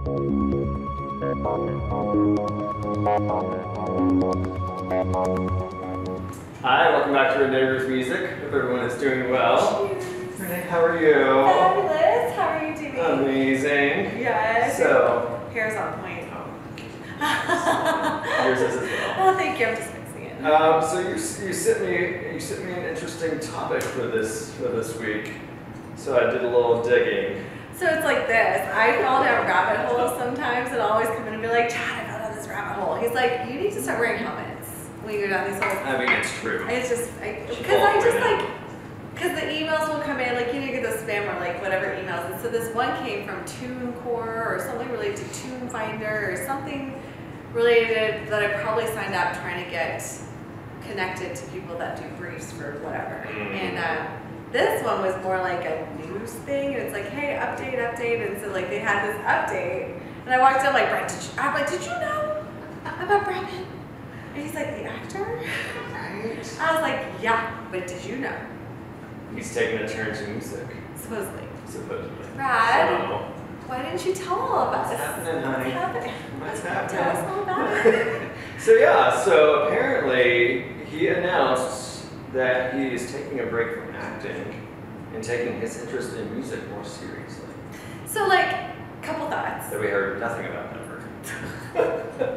Hi, welcome back to Renee Music. Hope everyone is doing well. Cheers. Renee, how are you? Fabulous. How are you doing? Amazing. Yes. So, hair's on point. yours is as well. Oh, thank you. I'm just fixing it. So you sent me an interesting topic for this week. So I did a little digging. So it's like this. I fall down rabbit holes sometimes and always come in and be like, Chad, I fell down this rabbit hole. He's like, you need to start wearing helmets when you go down these holes. I mean, it's true. It's just, because the emails will come in, like, you get the spam or like whatever emails. And so this one came from TuneCore or something related to TuneFinder or something related that I probably signed up trying to get connected to people that do briefs for whatever. And this one was more like a news thing, and it's like, hey, update, and so like they had this update, and I walked in like, Brad, did you know about Brad Pitt? And he's like, the actor? Right. I was like, yeah, but did you know? He's taking a turn to music. Supposedly. So, Brad, why didn't you tell all of us? what's happening, honey? What's happening? What's happening? Tell us all about it. So yeah, so apparently he announced that he is taking a break from acting and taking his interest in music more seriously. So like, couple thoughts. That we heard nothing about ever.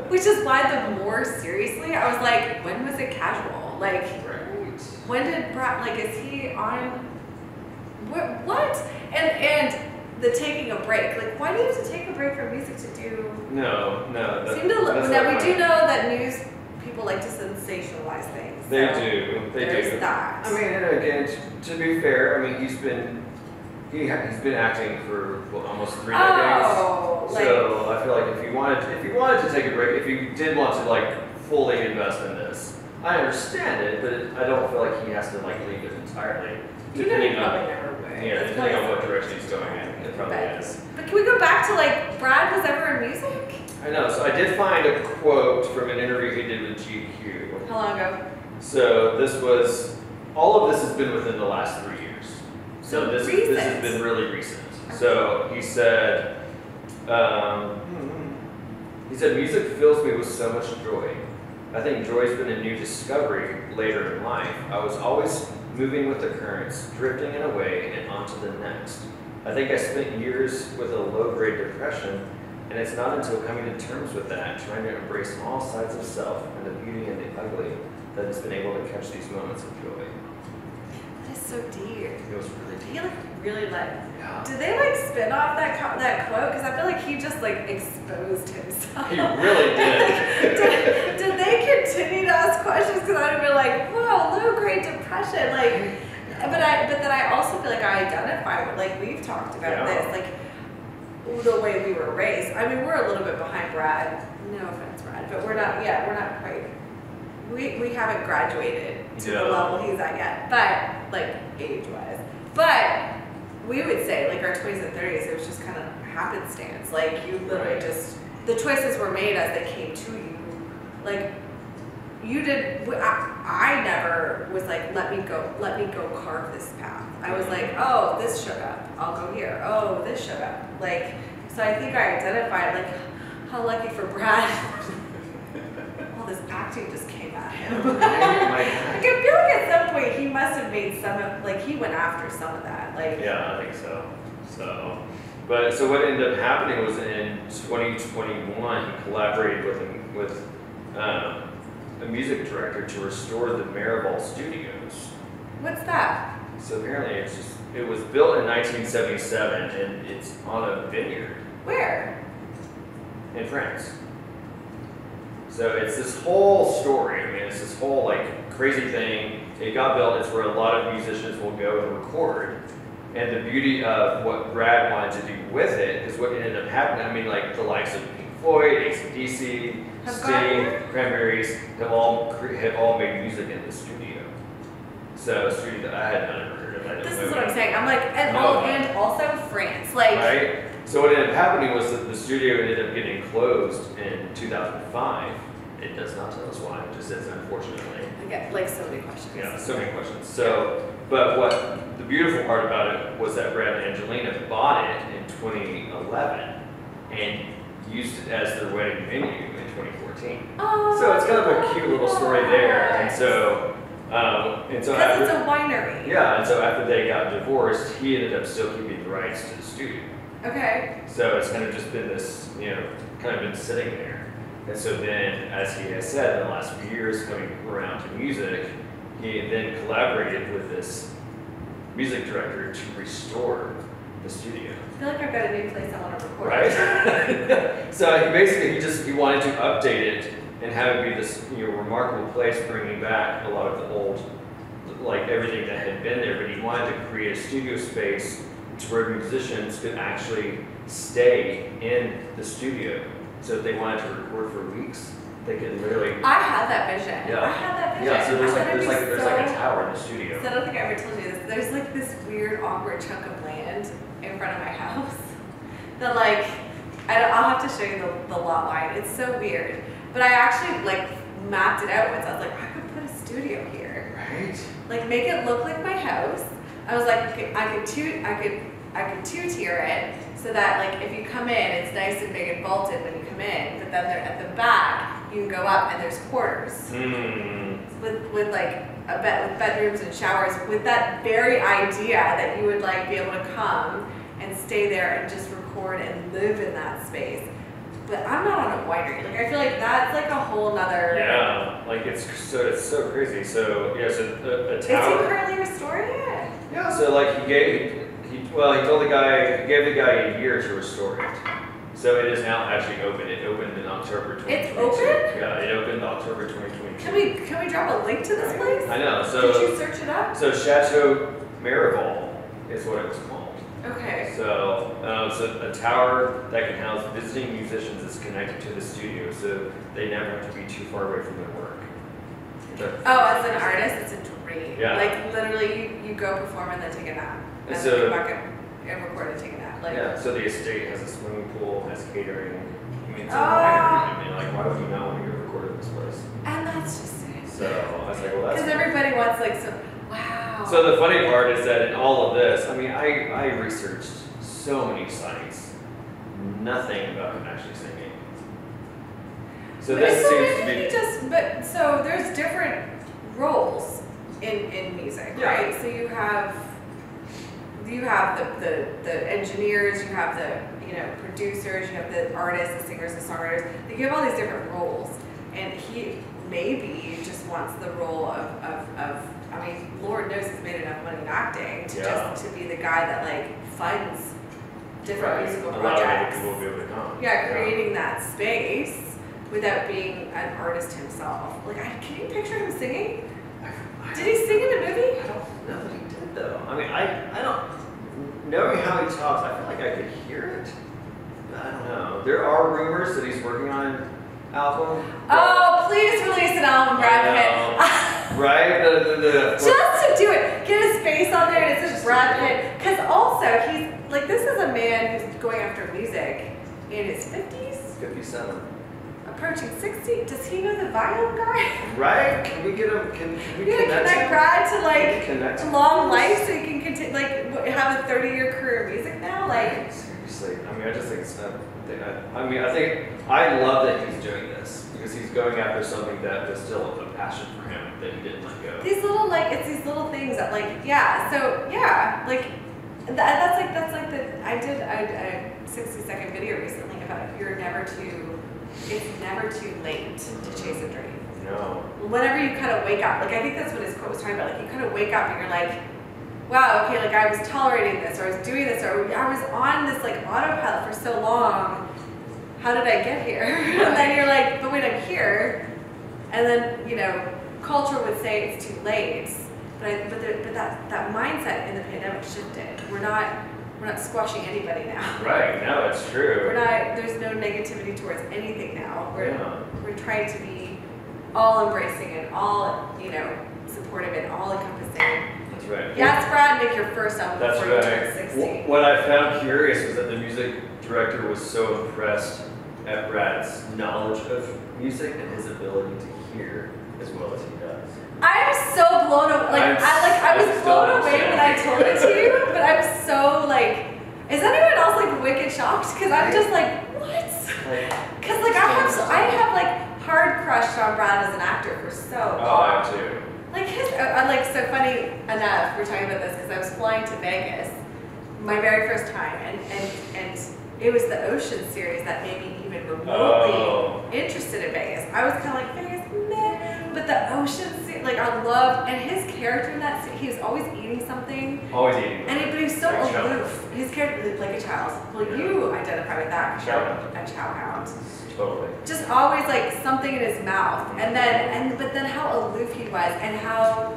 Which is why the more seriously, I was like, when was it casual? Like, Right. when did Brad, like, is he on, what? And the taking a break, like, why do you have to take a break from music to do? No. Now we that's do not know that news people like to sensationalize things. They so do. there's that. I mean, and again, to be fair, I mean, he's been acting for almost 3 decades. Oh, So I feel like if he wanted to take a break, if he did want to like fully invest in this, I understand it, but I don't feel like he has to like leave it entirely. Depending on depending on what direction he's going in, it probably is. But can we go back to like Brad was ever in music? I know. So I did find a quote from an interview he did with GQ. How long ago? So all of this has been within the last 3 years. So this has been really recent. So he said, music fills me with so much joy. I think joy's been a new discovery later in life. I was always moving with the currents, drifting in a way and onto the next. I think I spent years with a low-grade depression, and it's not until coming to terms with that, trying to embrace all sides of self and the beauty and the ugly, that it's been able to catch these moments of joy. That is so deep. It was really deep. He like really Yeah. Did they like spin off that quote? Because I feel like he just like exposed himself. He really did. did they continue to ask questions? Because I'd be like, whoa, low grade depression, like. But then I also feel like I identify with, like, we've talked about this, like the way we were raised. I mean, we're a little bit behind Brad. No offense, Brad, but we're not quite. We haven't graduated to the level he's at yet, but like age-wise. But we would say, like, our 20s and 30s, it was just kind of happenstance. Like, you literally just, the choices were made as they came to you. Like, you did, I never was like, let me go carve this path. I was like, oh, this showed up, I'll go here. Oh, this showed up. Like, so I think I identified, like, how lucky for Brad. All this acting just came at him. Like, I feel like at some point he must have made some of, like, he went after some of that. Like, yeah, I think so. So what ended up happening was in 2021, he collaborated with a music director to restore the Maribel Studios. What's that? So apparently it was built in 1977 and it's on a vineyard. Where? In France. So it's this whole story. I mean, it's this whole like crazy thing. It got built. It's where a lot of musicians will go and record. And the beauty of what Brad wanted to do with it is what ended up happening. I mean, like the likes of Pink Floyd, AC/DC, Sting, Cranberries have all made music in the studio. So a studio that I had never heard of. This is what I'm saying. I'm like, and also France, like. Right. So what ended up happening was that the studio ended up getting closed in 2005. It does not tell us why. It just says unfortunately. I get like so many questions. Yeah, so many questions. So, but what the beautiful part about it was that Brad and Angelina bought it in 2011, and as their wedding venue in 2014. Oh, So it's kind of a cute little story there. And so because after, it's a winery. yeah, and so after they got divorced, he ended up still keeping the rights to the studio. Okay. So it's kind of just been this, kind of been sitting there. And so then, as he has said, in the last few years, coming around to music, he then collaborated with this music director to restore the studio. I feel like I've got a new place I want to record. Right? So he wanted to update it and have it be this remarkable place, bringing back a lot of the old, like everything that had been there, but he wanted to create a studio space to where musicians could actually stay in the studio. So if they wanted to record for weeks, they could literally. I had that vision. Yeah. I had that vision. Yeah, so there's like a so, tower in the studio. So I don't think I ever told you this. There's like this weird, awkward chunk of land in front of my house that like, I'll have to show you the lot line. It's so weird. But I actually like mapped it out once. I was like, I could put a studio here. Right. Like make it look like my house. I was like, okay, I could two-tier it so that like if you come in, it's nice and big and vaulted when you come in. But then at the back, you can go up and there's quarters with like a bed with bedrooms and showers. With that very idea that you would like be able to come and stay there and just record and live in that space. But I'm not on a winery. Like I feel like that's like a whole nother. Yeah, like it's so crazy. So yeah, so a tower. Is he currently restoring it? Yeah, so like he gave the guy a year to restore it. So it is now actually open. It opened in October 2022. It's open? Yeah, it opened October 2022. Can we drop a link to this place? I know. So did you search it up? So Chateau Marival is what it was called. Okay. So so a tower that can house visiting musicians is connected to the studio, so they never have to be too far away from their work. As an artist, it's a dream. Yeah. Like literally, you go perform and then take a nap, and So- then come back and record and take a nap. Like, Yeah, so the estate has a swimming pool, has catering. I mean, it's a Oh. winery. I mean, like, why would you not want to go record at this place? and that's just it. So I was like, well, that's. Because everybody wants like some. Wow. So the funny part is that in all of this, I mean, I researched so many sites, nothing about him actually singing. So this seems to be. So there's different roles in music, Yeah. right? So you have the engineers, you have the producers, you have the artists, the singers, the songwriters. Like you have all these different roles, and he maybe just wants the role of I mean, Lord knows he's made enough money in acting to be the guy that like funds different musical A lot of other projects. people will be able to come. Yeah, creating that space without being an artist himself. Like, can you picture him singing? Did he sing in a movie? I don't know that he did though. I mean, I don't, knowing how he talks, I feel like I could hear it. But I don't know. There are rumors that he's working on an album. Oh, please release an album, Brad Pitt. Right? Just to do it. Get his face on there and it says Brad Pitt. Because also, he's, like, this is a man who's going after music in his 50s? 57. Approaching 60. Does he know the violin guy? Right? Can we get him? Can we connect him? Brad to like Connect him? long life so he can continue, like have a 30-year career in music now? Like, seriously, I mean, I just think it's not. I love that he's doing this because he's going after something that was still a passion for him that he didn't let go. these little it's these little things that like that's like I did a 60-second video recently about it's never too late to chase a dream. No. Whenever you kind of wake up, like I think that's what his quote was talking about. Like you kind of wake up and you're like, wow, okay, like I was tolerating this, or I was doing this, or I was on this like autopilot for so long. How did I get here? And then you're like, but wait, I'm here. And then culture would say it's too late. But that mindset in the pandemic shifted. We're not squashing anybody now. Right. No, it's true. There's no negativity towards anything now. We're trying to be all embracing and all, supportive and all encompassing. That's right. Yes, Brad, make your first album That's before you right. turn 60. What I found curious was that the music director was so impressed at Brad's knowledge of music and his ability to hear as well as he does. I'm so blown away. I was blown away when I told it to you, but I'm so is anyone else wicked shocked? Because I'm just like, what? Because like I have like hard crush on Brad as an actor for so long. Oh, I have too. Like like so funny enough, we're talking about this because I was flying to Vegas, my very first time, and it was the Ocean series that made me even remotely interested in Vegas. I was kind of like Vegas, meh, but the Ocean series, like I loved, and his character in that, he was always eating something. Always eating. And but he was so aloof. His character, like a child. Well, you identify with that. A chow hound. Totally. Just always like something in his mouth, but then how aloof he was, and how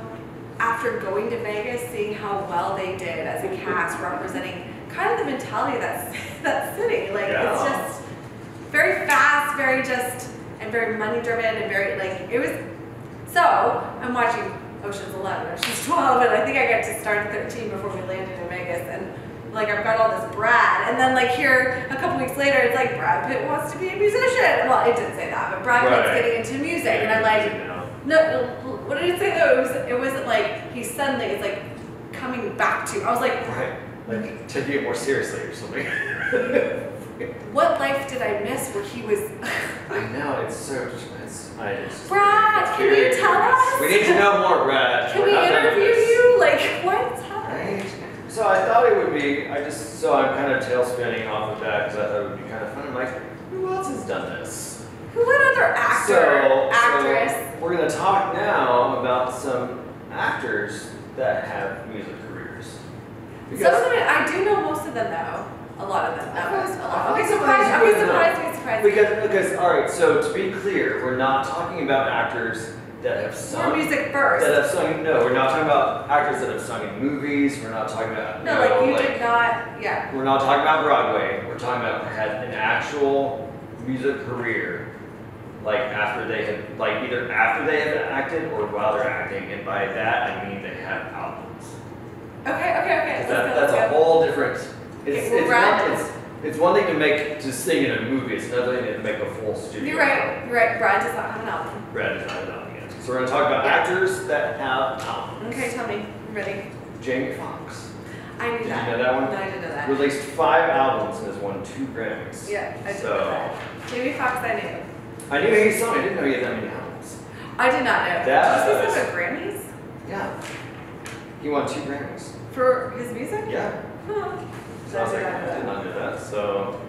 after going to Vegas, seeing how well they did as a cast representing kind of the mentality of that city. Like it's just very fast, very just, and very money driven, and very like it was. So I'm watching Ocean's 11, Ocean's 12, and I think I got to start at 13 before we landed in Vegas, and like I've got all this Brad, and then like here a couple weeks later, it's like Brad Pitt wants to be a musician. Well, it didn't say that, but Brad Pitt's getting into music, and I'm like, no, what did it say though? It wasn't like he suddenly, it's like coming back to. I was like, like taking it more seriously or something. What life did I miss where he was? I know, it's so. Brad, can you tell us? We need to know more, Brad. Can we interview you? Like, what's happening? Right. So I thought it would be, I'm kind of tail spinning off of that because I thought it would be kind of fun. I'm like, who else has done this? What other actress? So we're going to talk now about some actors that have music careers. Some of them, I do know most of them though. A lot of them. Okay, surprise me. Because, all right, so to be clear, we're not talking about actors that have sung. Or music first. That have sung, no, we're not talking about actors that have sung in movies. We're not talking about. No, like you did not, yeah. We're not talking about Broadway. We're talking about had an actual music career, like after they have, like either after they have acted or while they're acting. And by that, I mean they have albums. Okay. That's a whole different. It's one thing to sing in a movie. It's another thing to make a full studio. You're right. Brad does not have an album. Brad does not have an album yet. So we're going to talk about actors that have albums. Okay, tell me. I'm ready. Jamie Foxx. I knew that. Did you know that one? No, I didn't know that. Released 5 albums and has won 2 Grammys. Yeah, I did know that. Jamie Foxx, I knew. I knew he sung. I didn't know he had that many albums. I did not know. Did you say something about Grammys? Yeah. He won 2 Grammys. For his music? Yeah. Huh. So I was like, I did not know that. So,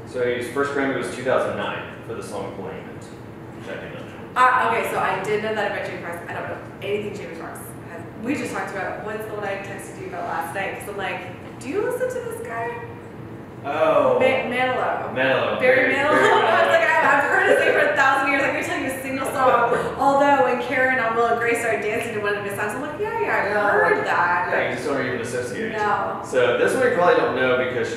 So his first Grammy was 2009 for the song Blame It, which I did not know. Okay, so I did know that about Jamie Foxx. I don't know anything Jamie Foxx has. We just talked about what's the one I texted you about last night. Because I'm like, do you listen to this guy? Oh. Manilow. Barry Manilow. I was like, I've heard his name for 1,000 years. I can tell you a single song. Although when Karen on Will and Grace started dancing to one of his songs, I'm like, yeah, I've heard that. Yeah, you just don't even associate. No. So this one you probably don't know because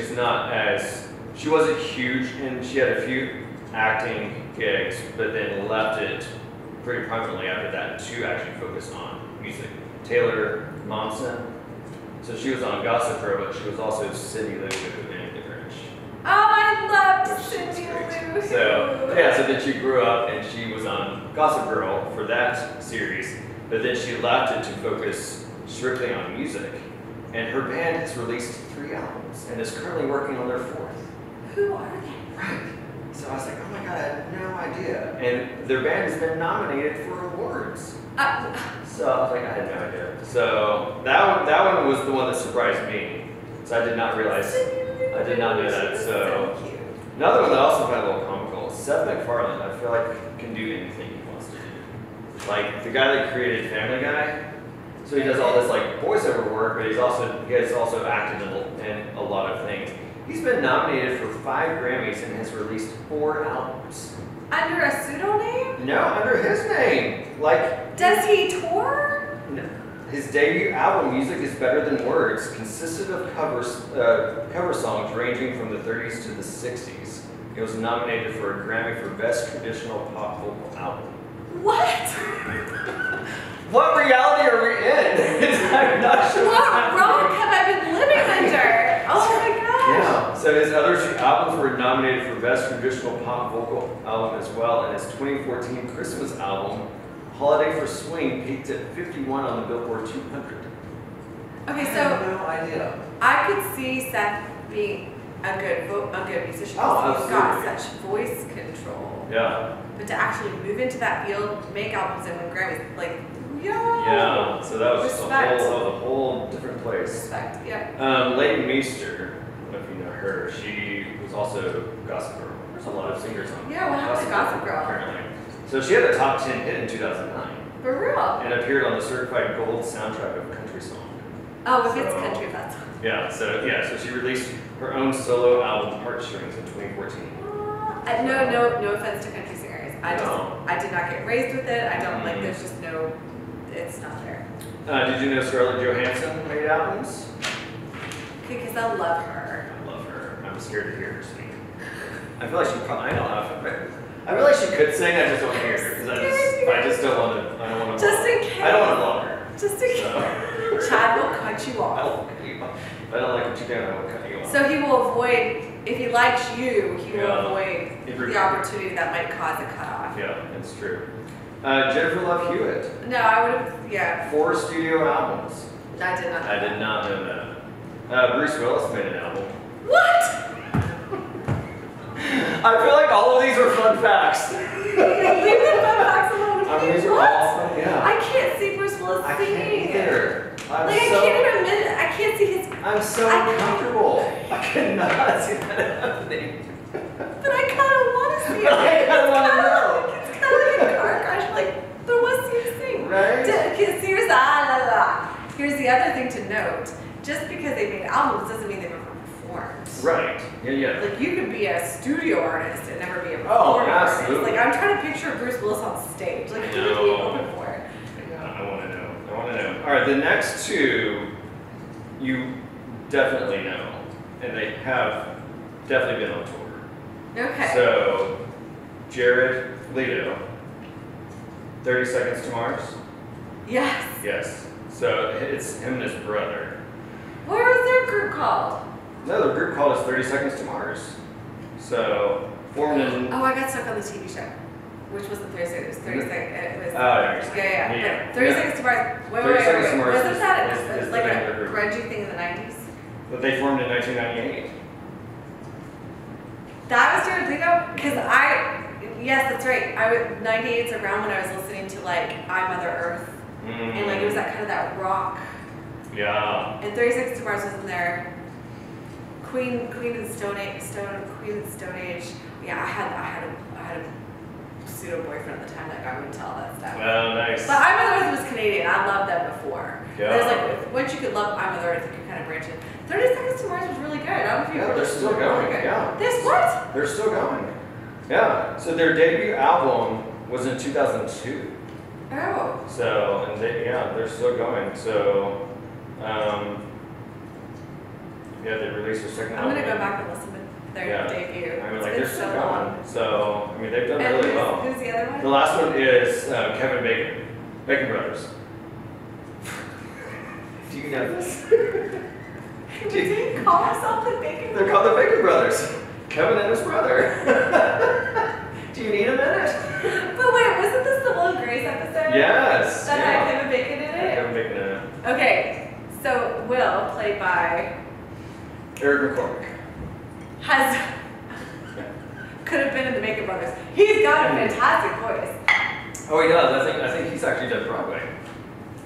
she wasn't huge and she had a few acting gigs, but then left it pretty prominently after that to actually focus on music. Taylor Momsen. So she was on Gossip Girl, but she was also Cindy Lou Who in The Grinch. Oh, I loved Cindy Lou. So then she grew up and she was on Gossip Girl for that series, but then she left it to focus strictly on music. And her band has released 3 albums and is currently working on their 4th. Who are they? Right. So I was like, oh my God, I had no idea. And their band has been nominated for awards. So I was like, I had no idea. So that one was the one that surprised me. So I did not realize, I did not know that. So another one that also found a little comical, Seth MacFarlane, I feel like can do anything he wants to do. Like the guy that created Family Guy. So he does all this like voiceover work, but he has also acted in a lot of things. He's been nominated for 5 Grammys and has released 4 albums. Under a pseudonym? No, under his name. Like. Does he tour? No. His debut album, Music Is Better Than Words, consisted of cover songs ranging from the 30s to the 60s. It was nominated for a Grammy for Best Traditional Pop Vocal Album. What? What reality are we in? I'm not sure. What rock have I been living under? Oh my gosh. Yeah. So his other 2 albums were nominated for Best Traditional Pop Vocal Album as well, and his 2014 Christmas album, Holiday for Swing, peaked at 51 on the Billboard 200. Okay, so I have no idea. I could see Seth being a good musician. Oh, He's got absolutely. such voice control. Yeah. But to actually move into that field, make albums, and win Grammys, like, Yeah. So that was just Respect. a whole different place. Respect. Yeah. Leighton Meester, I don't know if you know her. She was also Gossip Girl. There's a lot of singers on. Yeah, what happened to Gossip Girl? Apparently. So she had a top 10 hit in 2009 For real. and appeared on the certified gold soundtrack of Country Song. Oh, if it's So- country, that's. Yeah. So she released her own solo album Heartstrings in 2014. No offense to country singers. No. I did not get raised with it. I don't like. Mhm. There's just no. It's not there. Did you know Scarlett Johansson made albums? Because I love her. I love her. I'm scared to hear her sing. I feel like she probably. I don't know. I feel like she could sing. I just don't hear her because I just don't want to. I don't want to. Just in case. I don't want to love her. Just in case. Chad will cut you off. If I don't like what you're doing, I will cut you off. So he will avoid. If he likes you, he will Yeah. avoid the opportunity that might cause a cutoff. Yeah, it's true. Jennifer Love Hewitt, No, I would have. Yeah. 4 studio albums. I did not. I did not know that. Bruce Willis made an album. What? I feel like all of these are fun facts. Leave the fun facts alone. I mean, these are What? all fun, yeah. I can't see Bruce Willis I singing. can't either. I'm Like, so, I can't even admit it. I can't see his. I'm so I- uncomfortable. I cannot see that happening. But I kind of want to see it. I kinda wanna know. It's kind of like a car crash. Like, there was some sing. Right? Here's Here's the other thing to note. Just because they made albums doesn't mean they've ever performed. Right. Yeah. Like, you could be a studio artist and never be a Oh, performer artist. absolutely. Like, I'm trying to picture Bruce Willis on stage. Like, who would be open for it? Yeah, I want to know. All right, the next 2 you definitely know, and they have definitely been on tour. Okay. So, Jared Leto, 30 Seconds to Mars. Yes. Yes. So it's him and his brother. What was their group called? No, the group called us 30 Seconds to Mars. So formed in. Oh, I got stuck on the TV show, which wasn't 30 seconds. It was 30 seconds. It was. Oh, I understand. Yeah. But 30 Yeah. Seconds to Mars. 30 Seconds to Mars Wasn't that is like the name of a the group. grungy thing in the 90s? But they formed in 1998. That was Jared Leto? Because yes, that's right. 98's around when I was listening to like I Mother Earth. And like it was that kind of that rock. Yeah. And 30 Seconds to Mars was in there. Queen and Stone Age. Yeah, I had a pseudo boyfriend at the time that got me to tell that stuff. Well, nice. But I Mother Earth was Canadian. I loved them before. Yeah. There's like once you could love I Mother Earth, you could kind of branch in. 30 Seconds to Mars was really good. I don't know if you Yeah, ever they're listened still to it. Really going, good. yeah. This what? They're still going. Yeah. So their debut album was in 2002. Oh. So and they're still going. So they released their second I'm album. gonna go back and listen to their Yeah. debut. I mean, It's like been they're so still long. going. So I mean, they've done And really well. who's the other one? The last one is Kevin Bacon, Bacon Brothers. Do you know this? Did he call himself the Bacon? They're called the Bacon Brothers. Kevin and his brother. Do you need a minute? But wait, wasn't this the Will and Grace episode? Yes. That yeah. had Kevin Bacon in it? Kevin Bacon in it. Okay, so Will, played by, Eric McCormick. could have been in the Bacon Brothers. He's got a fantastic voice. Oh, he does. I think he's actually done Broadway.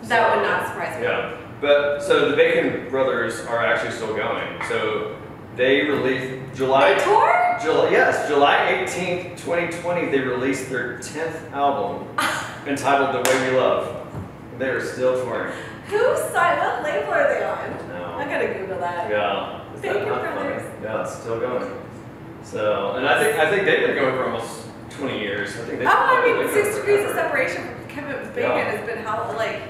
That would not surprise me. Yeah. But so the Bacon Brothers are actually still going. So they released July. They tour? July 18th, 2020. They released their 10th album entitled "The Way We Love." They are still touring. Who signed? What label are they on? No. I gotta Google that. Yeah. Is that Bacon not funny? Brothers. Yeah, it's still going. So, and I think they've been going for almost 20 years. I think they've I been mean, going 6 for degrees of forever. separation from Kevin Bacon Yeah. has been how, like,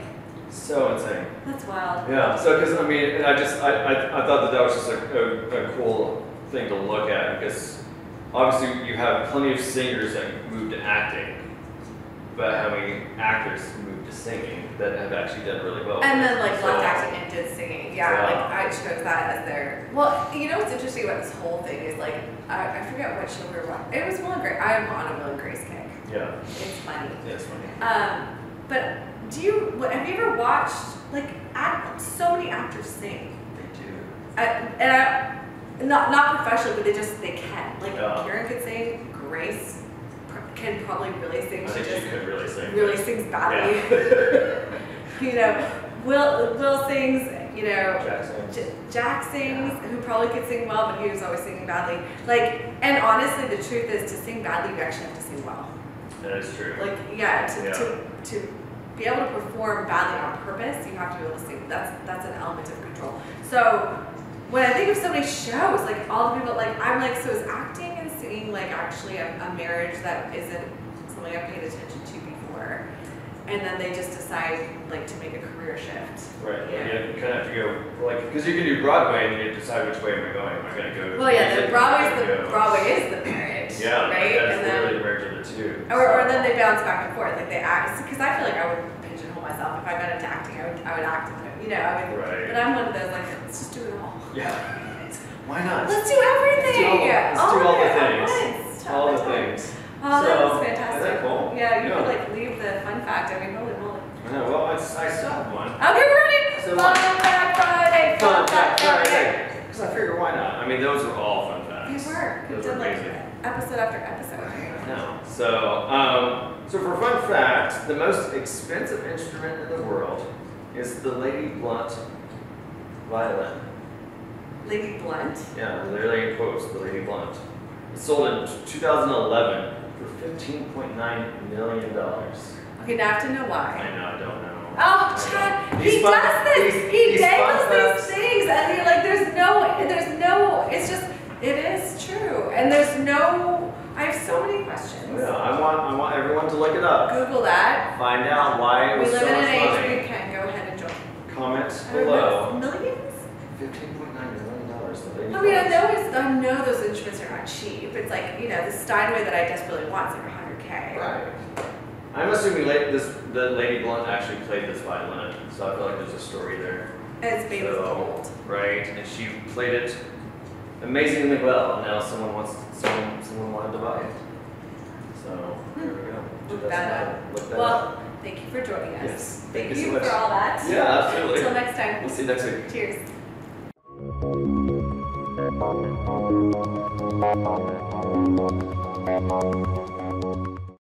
So insane. that's wild. Yeah. So, because I mean, and I thought that was just a cool thing to look at because obviously you have plenty of singers that move to acting, but how many actors move to singing that have actually done really well? And then like So- left acting and did singing. Yeah, Yeah. like I chose that as their. Well, you know what's interesting about this whole thing is like I forget what show we were watching. It was Will and Grace. I'm on a Will and Grace kick. Yeah. It's funny. Yeah, it's funny. But have you ever watched like so many actors sing? They do. Not professionally, but they can. Like Yeah. Karen could sing, Grace can probably really sing. I think she could really sing. Really sings badly. Yeah. You know, Will sings. You know, Jack sings, Yeah. who probably could sing well, but he was always singing badly. Like, and honestly, the truth is, to sing badly, you actually have to sing well. That is true. Like, to be able to perform badly on purpose, you have to be able to sing. That's an element of control. So when I think of so many shows, like all the people, like I'm like, so is acting and singing like actually a marriage that isn't something I've paid attention to before? And then they just decide like to make a career shift. Right. Yeah. You kind of have to go like because you can do Broadway and you decide which way am I going. Am I going to go? Well, yeah, music, Broadway is the marriage. Yeah, right. That's And then, really the marriage of the two. or then they bounce back and forth. Like they act because I feel like I would pigeonhole myself if I got into acting. I would act. You know, I would. Right. But I'm one of those like let's just do it all. Yeah. Why not? Let's do everything. Let's do all the things. All the things. Oh, that was So, fantastic. Isn't that cool? Yeah, you could like leave the fun fact. I mean, holy moly. I know. Well, I still have one. Okay, we're ready. So Fun fact Friday. Fun fact Friday. Because I figured why not? I mean, those are all fun facts. They were. We Those did are like amazing. episode after episode. I know. So for fun fact, the most expensive instrument in the world is the Lady Blunt violin. Lady Blunt. Yeah, literally in quotes, the Lady Blunt. It sold in 2011 for $15.9 million. Okay, now I have to know why. I know, I don't know. Oh, I Chad, don't. he These fun- does this. these- He these dangles fun these facts- things, and you're like, there's no. It's just, it is true, and there's no. I have so many questions. Yeah, I want everyone to look it up. Google that. Find out why it We was live so in an much age money. where you can go ahead and join. Comment I don't know, below. millions? $15.9 million. The Lady I mean, Blunt. I know those instruments are not cheap. It's like, you know, the Steinway that I desperately want is like $100K. Right. I'm assuming the Lady Blunt actually played this violin, so I feel like there's a story there. And it's made of So, gold. right, and she played it amazingly well, and now someone wanted to buy it. So there we go. Look that up. Look that up. Well, thank you for joining us. Yes. Thank you you so much. for all that. Yeah, absolutely. Until next time. We'll see you next week. Cheers.